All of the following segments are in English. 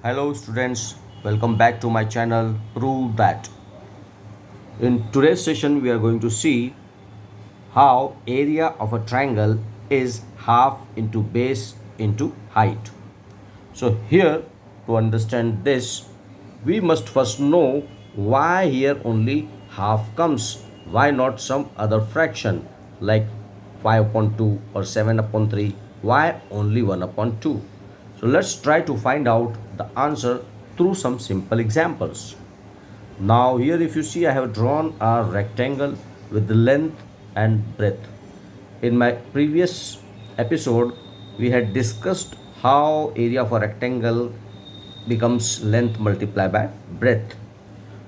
Hello students, welcome back to my channel Prove That. In today's session we are going to see how area of a triangle is half into base into height. So here, to understand this, we must first know why here only half comes. Why not some other fraction like 5 upon 2 or 7 upon 3? Why only 1 upon 2? So let's try to find out the answer through some simple examples. Now here if you see, I have drawn a rectangle with the length and breadth. In my previous episode we had discussed how area of a rectangle becomes length multiplied by breadth.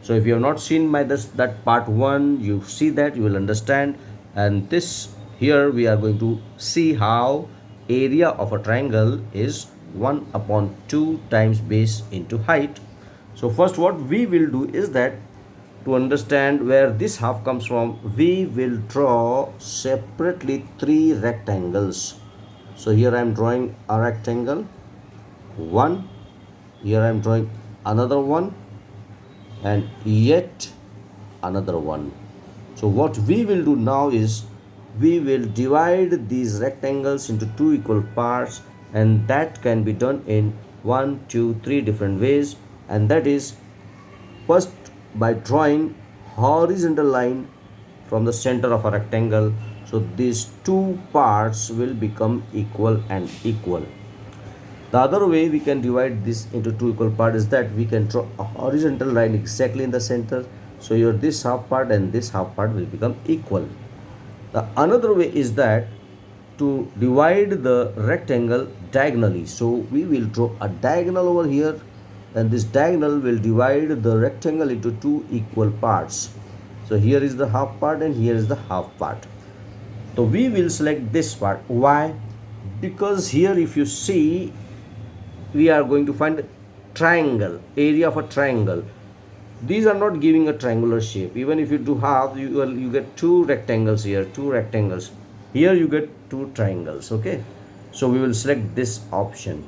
So if you have not seen my that part 1, you see that, you will understand. And this here we are going to see how area of a triangle is 1 upon 2 times base into height. So first what we will do is that, to understand where this half comes from, we will draw separately 3 rectangles. So here I am drawing a rectangle, one, here I am drawing another one, and yet another one. So what we will do now is we will divide these rectangles into 2 equal parts, and that can be done in 1, 2, 3 different ways. And that is, first, by drawing horizontal line from the center of a rectangle, so these 2 parts will become equal and equal. The other way we can divide this into 2 equal parts is that we can draw a horizontal line exactly in the center, so your this half part and this half part will become equal. The another way is that to divide the rectangle diagonally, so we will draw a diagonal over here, and this diagonal will divide the rectangle into 2 equal parts. So here is the half part and here is the half part. So we will select this part. Why? Because here if you see, we are going to find triangle, area of a triangle. These are not giving a triangular shape. Even if you do half, you get 2 rectangles here, 2 rectangles. Here you get 2 triangles. Okay, so we will select this option.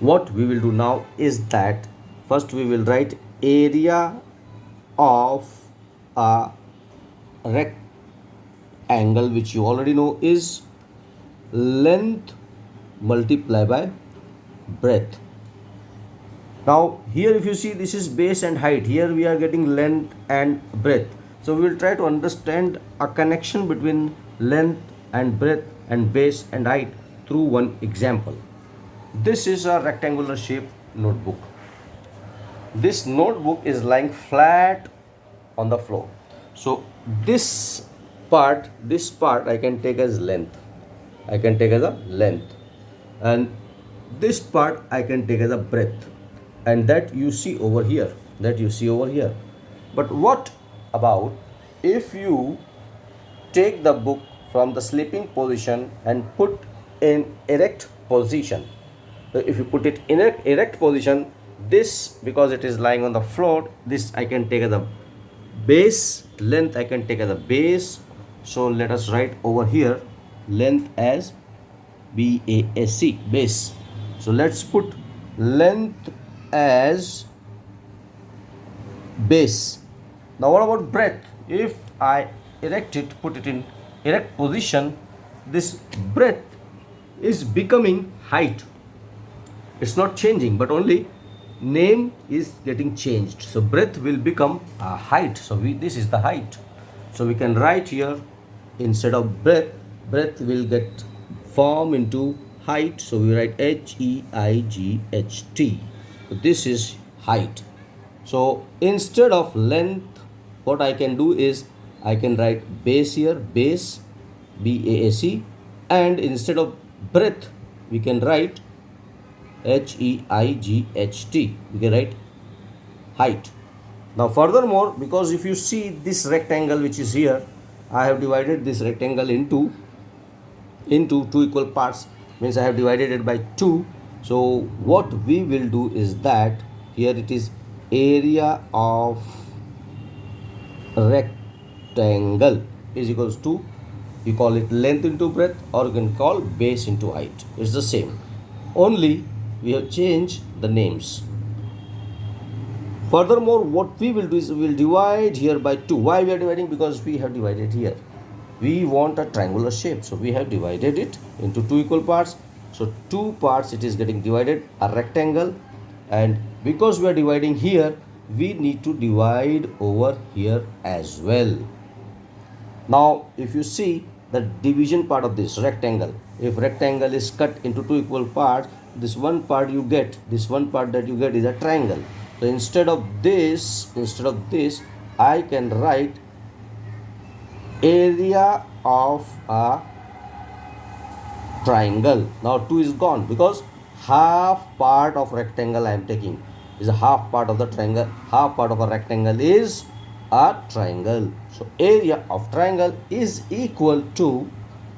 What we will do now is that first we will write area of a rectangle, which you already know is length multiplied by breadth. Now here if you see, this is base and height. Here we are getting length and breadth. So we will try to understand a connection between length and breadth and base and height through one example. This is a rectangular shaped notebook. This notebook is lying flat on the floor. So this part I can take as length. I can take as a length. And this part I can take as a breadth. And that you see over here. But what about if you take the book from the sleeping position and put in erect position? So if you put it in erect position, this, because it is lying on the floor, this I can take as a base, length I can take as a base. So let us write over here length as BASC, base. So let's put length as base. Now what about breadth? If I erect it, put it in erect position, this breadth is becoming height. It's not changing, but only name is getting changed. So breadth will become a height. So this is the height. So we can write here, instead of breadth will get form into height. So we write HEIGHT. So this is height. So instead of length, what I can do is I can write base here, base, BASC, and instead of breadth we can write HEIGHT. We can write height. Now furthermore, because if you see this rectangle which is here, I have divided this rectangle into 2 equal parts, means I have divided it by 2. So what we will do is that here it is area of rectangle is equals to, you call it length into breadth, or you can call base into height. It's the same, only we have changed the names. Furthermore, what we will do is we will divide here by 2. Why we are dividing? Because we have divided here. We want a triangular shape, so we have divided it into 2 equal parts. So 2 parts it is getting divided, a rectangle, and because we are dividing here, we need to divide over here as well. Now if you see the division part of this rectangle, if rectangle is cut into 2 equal parts, this one part you get, this one part that you get is a triangle. So instead of this I can write area of a triangle. Now 2 is gone because half part of rectangle I am taking is a half part of the triangle. Half part of a rectangle is a triangle. So area of triangle is equal to,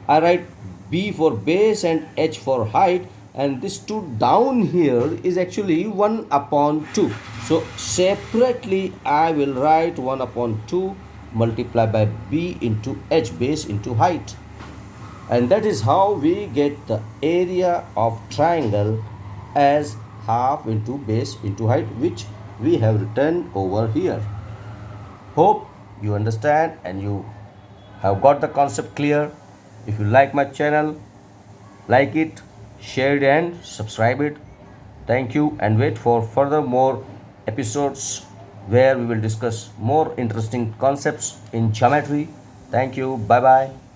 I write B for base and H for height, and this 2 down here is actually 1 upon 2. So separately I will write 1 upon 2 multiplied by B into H, base into height. And that is how we get the area of triangle as half into base into height, which we have written over here. Hope you understand and you have got the concept clear. If you like my channel, like it, share it and subscribe it. Thank you, and wait for further more episodes where we will discuss more interesting concepts in geometry. Thank you. Bye bye.